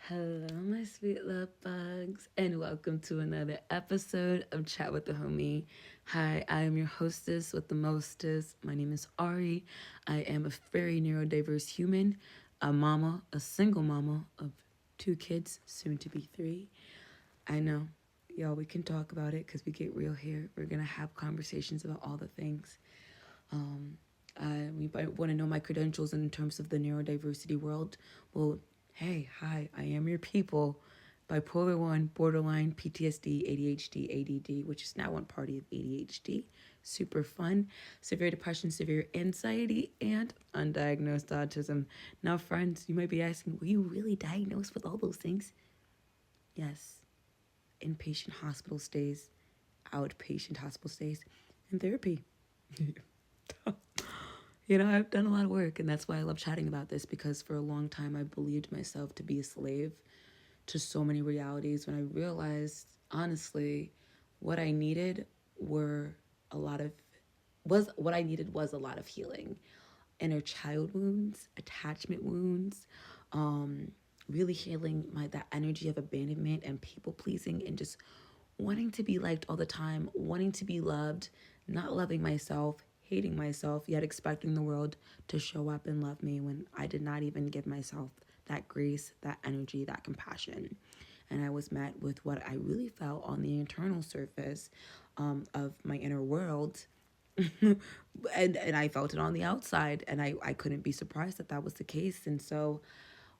Hello, my sweet love bugs, and welcome to another episode of Chat with the Homie. Hi, I am your hostess with the mostest. My name is Ari. I am a very neurodiverse human, a mama, a single mama of two kids, soon to be three. I know, y'all, we can talk about it because we get real here. We're gonna have conversations about all the things. Um, we might want to know my credentials in terms of the neurodiversity world. Well, hey, hi, I am your people. Bipolar 1, borderline, PTSD, ADHD, ADD, which is now one party of ADHD. Super fun. Severe depression, severe anxiety, and undiagnosed autism. Now, friends, you might be asking, were you really diagnosed with all those things? Yes. Inpatient hospital stays, outpatient hospital stays, and therapy. I've done a lot of work, and that's why I love chatting about this, because for a long time I believed myself to be a slave to so many realities when I realized, honestly, what I needed were a lot of was what I needed was a lot of healing. Inner child wounds, attachment wounds, um, really healing that energy of abandonment and people pleasing and just wanting to be liked all the time, wanting to be loved, not loving myself, hating myself, yet expecting the world to show up and love me when I did not even give myself that grace, that energy, that compassion. And I was met with what I really felt on the internal surface of my inner world. And I felt it on the outside, and I couldn't be surprised that that was the case. And so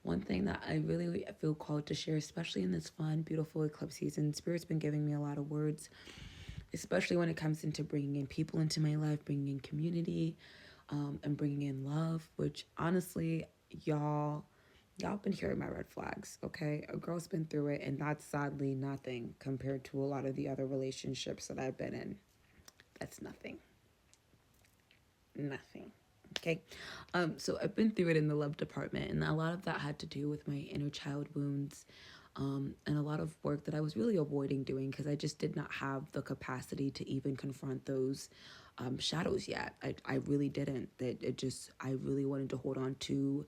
one thing that I really feel called to share, especially in this fun, beautiful eclipse season, Spirit's been giving me a lot of words, especially when it comes into bringing in people into my life, bringing in community, and bringing in love, which honestly, y'all been hearing my red flags, okay? A girl's been through it, and that's sadly nothing compared to a lot of the other relationships that I've been in. That's nothing. Nothing. Okay. So I've been through it in the love department, and a lot of that had to do with my inner child wounds, and a lot of work that I was really avoiding doing because I just did not have the capacity to even confront those shadows yet. I really didn't. I really wanted to hold on to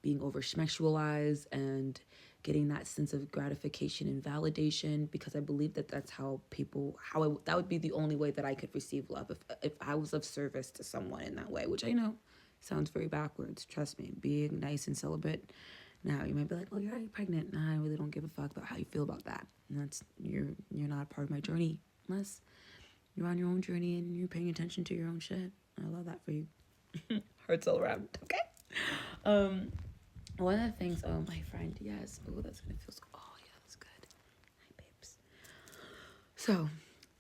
being over sexualized and getting that sense of gratification and validation, because I believe that that's how that would be the only way that I could receive love, if I was of service to someone in that way, which I know sounds very backwards. Trust me, being nice and celibate. Now you might be like, well, you're already pregnant. Nah, I really don't give a fuck about how you feel about that. And that's you're not a part of my journey unless you're on your own journey and you're paying attention to your own shit. I love that for you. Hearts all around. Okay. Um, One of the things, oh, my friend, yes. Oh, that's gonna feel so, oh, yeah, that's good. Hi, babes. So,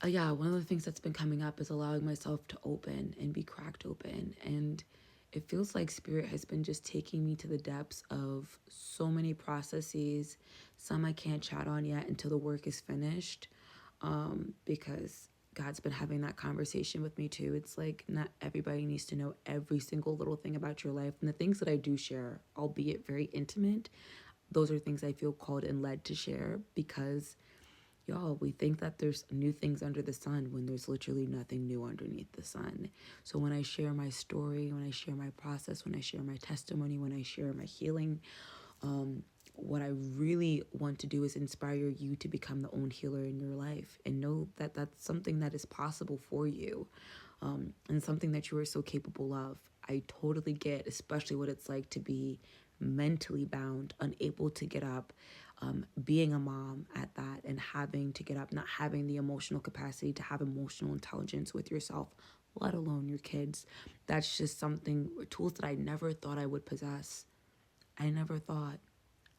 yeah, one of the things that's been coming up is allowing myself to open and be cracked open. And it feels like Spirit has been just taking me to the depths of so many processes. Some I can't chat on yet until the work is finished, because God's been having that conversation with me too. It's like not everybody needs to know every single little thing about your life. And the things that I do share, albeit very intimate, those are things I feel called and led to share, because y'all, we think that there's new things under the sun when there's literally nothing new underneath the sun. So when I share my story, when I share my process, when I share my testimony, when I share my healing, what I really want to do is inspire you to become the own healer in your life, and know that that's something that is possible for you, and something that you are so capable of. I totally get, especially what it's like to be mentally bound, unable to get up, being a mom at that, and having to get up, not having the emotional capacity to have emotional intelligence with yourself, let alone your kids. That's just something, tools that I never thought I would possess. I never thought.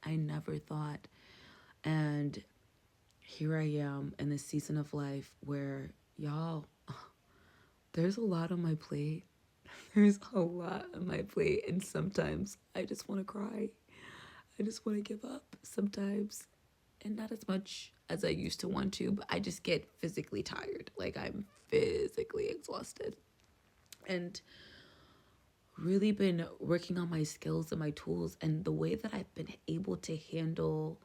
I never thought. And here I am in this season of life where, y'all, there's a lot on my plate. There's a lot on my plate. And sometimes I just want to cry. I just want to give up sometimes. And not as much as I used to want to, but I just get physically tired. Like, I'm physically exhausted. And really been working on my skills and my tools, and the way that I've been able to handle,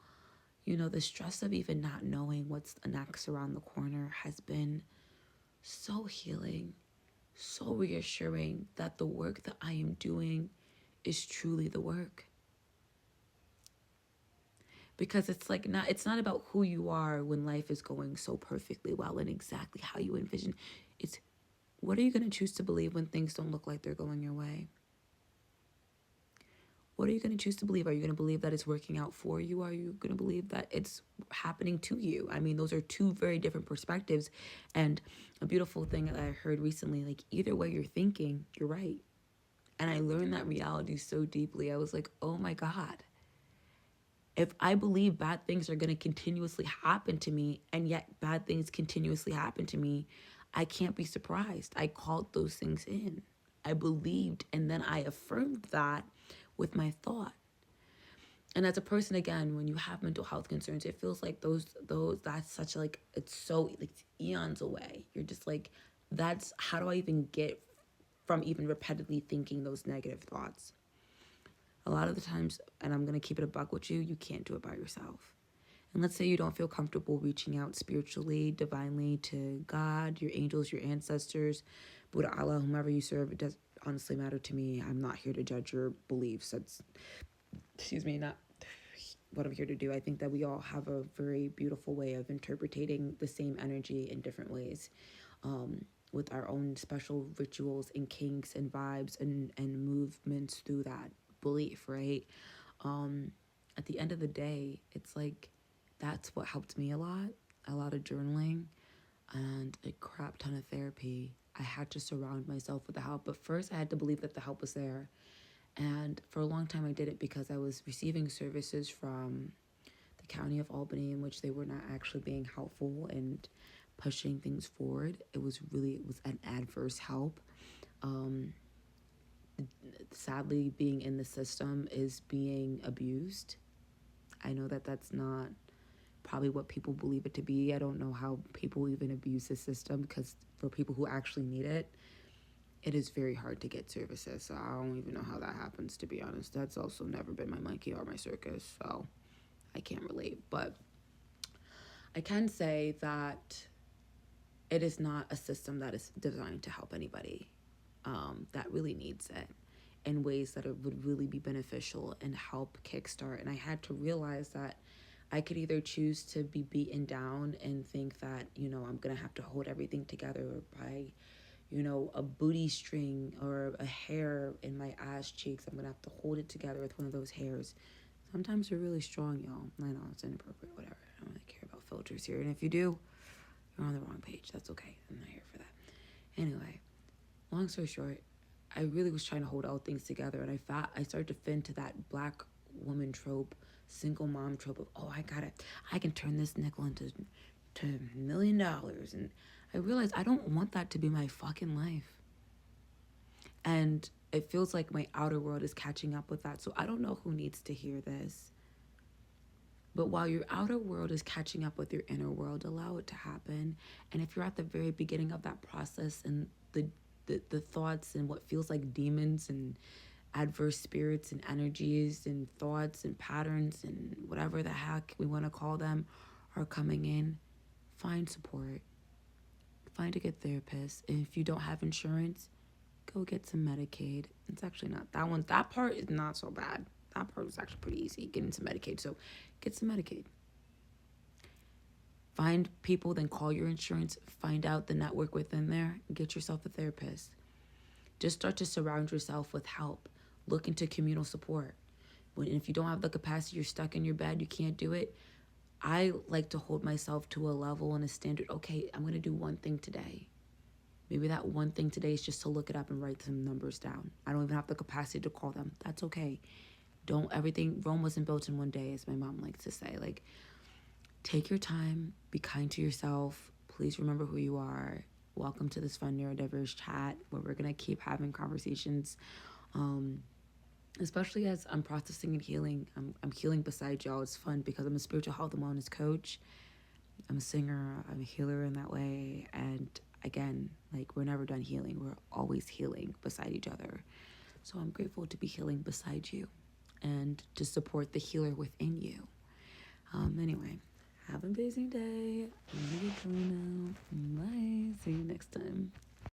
the stress of even not knowing what's next around the corner has been so healing, so reassuring that the work that I am doing is truly the work. Because it's not about who you are when life is going so perfectly well and exactly how you envision. It's what are you going to choose to believe when things don't look like they're going your way? What are you going to choose to believe? Are you going to believe that it's working out for you? Are you going to believe that it's happening to you? I mean, those are two very different perspectives. And a beautiful thing that I heard recently, like either way you're thinking, you're right. And I learned that reality so deeply. I was like, oh my God. If I believe bad things are going to continuously happen to me, and yet bad things continuously happen to me, I can't be surprised. I called those things in. I believed, and then I affirmed that with my thought. And as a person, again, when you have mental health concerns, it feels like those that's such like it's so like it's eons away. You're just like, that's how do I even get from even repeatedly thinking those negative thoughts? A lot of the times, and I'm going to keep it a buck with you, you can't do it by yourself. And let's say you don't feel comfortable reaching out spiritually, divinely to God, your angels, your ancestors, Buddha, Allah, whomever you serve. It does honestly matter to me. I'm not here to judge your beliefs. That's, not what I'm here to do. I think that we all have a very beautiful way of interpreting the same energy in different ways. With our own special rituals and kinks and vibes and movements through that belief, right? At the end of the day, it's like that's what helped me a lot of journaling and a crap ton of therapy. I had to surround myself with the help, but first I had to believe that the help was there. And for a long time I did it because I was receiving services from the county of Albany in which they were not actually being helpful and pushing things forward. It was an adverse help. Sadly, being in the system is being abused. I know that that's not probably what people believe it to be. I don't know how people even abuse the system because for people who actually need it, it is very hard to get services. So I don't even know how that happens, to be honest. That's also never been my monkey or my circus, so I can't relate. But I can say that it is not a system that is designed to help anybody that really needs it in ways that it would really be beneficial and help kickstart. And I had to realize that I could either choose to be beaten down and think that, I'm going to have to hold everything together by, a booty string or a hair in my ass cheeks. I'm going to have to hold it together with one of those hairs. Sometimes they're really strong, y'all. I know it's inappropriate, whatever. I don't really care about filters here. And if you do, you're on the wrong page. That's okay. I'm not here for that. Anyway, long story short, I really was trying to hold all things together, and I started to fit into that black woman trope, single mom trope of, oh, I can turn this nickel into $1 million, and I realized I don't want that to be my fucking life, and it feels like my outer world is catching up with that. So I don't know who needs to hear this, but while your outer world is catching up with your inner world, allow it to happen. And if you're at the very beginning of that process and the thoughts and what feels like demons and adverse spirits and energies and thoughts and patterns and whatever the heck we want to call them are coming in, find support. Find a good therapist. And if you don't have insurance, go get some Medicaid. It's actually not that part is not so bad. That part was actually pretty easy, getting some Medicaid. So get some Medicaid. Find people, then call your insurance, find out the network within there, and get yourself a therapist. Just start to surround yourself with help. Look into communal support. If you don't have the capacity, you're stuck in your bed, you can't do it. I like to hold myself to a level and a standard. Okay, I'm going to do one thing today. Maybe that one thing today is just to look it up and write some numbers down. I don't even have the capacity to call them. That's okay. Rome wasn't built in one day, as my mom likes to say. Like, take your time, be kind to yourself. Please remember who you are. Welcome to this fun Neurodivergent chat where we're going to keep having conversations. Especially as I'm processing and healing. I'm healing beside y'all. It's fun because I'm a spiritual health and wellness coach. I'm a singer. I'm a healer in that way. And again, like, we're never done healing. We're always healing beside each other. So I'm grateful to be healing beside you and to support the healer within you. Anyway, have an amazing day. I'm gonna get going now. Bye. See you next time.